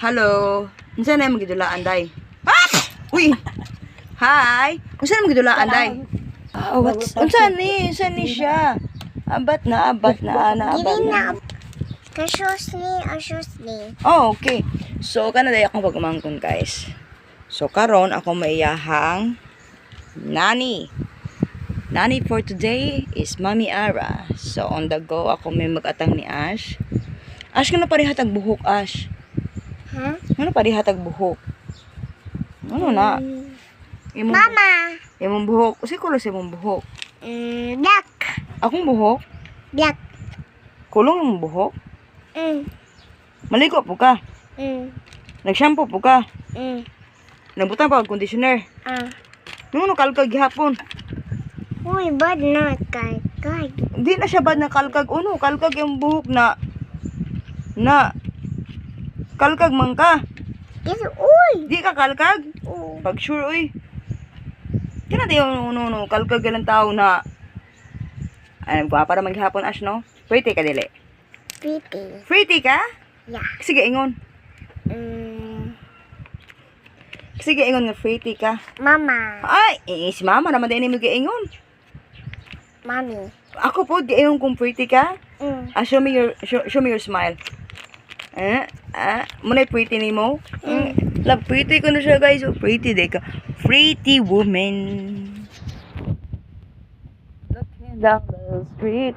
Hello. Unsa na magidulaan day? Ah! Uy. Hi. Unsa na magidulaan day? Unsa ni siya? Abat na ana abat na. Shoes ni. Oh, okay. So kana day akong pagmangkon guys. So karon ako maiyahang nani. Nani for today is Mami Ara. So on the go ako may mag-atang ni Ash. Ash kana parihatag buhok Ash. Huh? Ano parihatag buhok? Ano na? Imong Mama. imong buhok. Usi kulo sa imong buhok. Black. Akong buhok? Black. Kulong imong buhok? Maligo po ka? Nag-shampoo po ka? Nagbutang pa og conditioner? Nuno kalkag gihapon? Uy, bad na kay. Di na siya bad na kalkag. Uno, kalkag yung buhok na kalkag man ka. Yes, uy. Di ka kalkag? Oh. Pag sure, uy. Kaya natin yung no, kalkag ka lang tao na ay, para maghapon, Ash, no? Pretty ka, dili. Pretty. Pretty ka? Yeah. Sige, ingon. Sige, ingon nga pretty ka. Mama. Ay, si mama naman din yung ingon. Mommy. Ako po, di ingon kung pretty ka. Show me your smile. Muna pretty ni mo. Love, pretty ko na siya, guys. Oh, pretty day ka. Pretty woman. Looking down the street.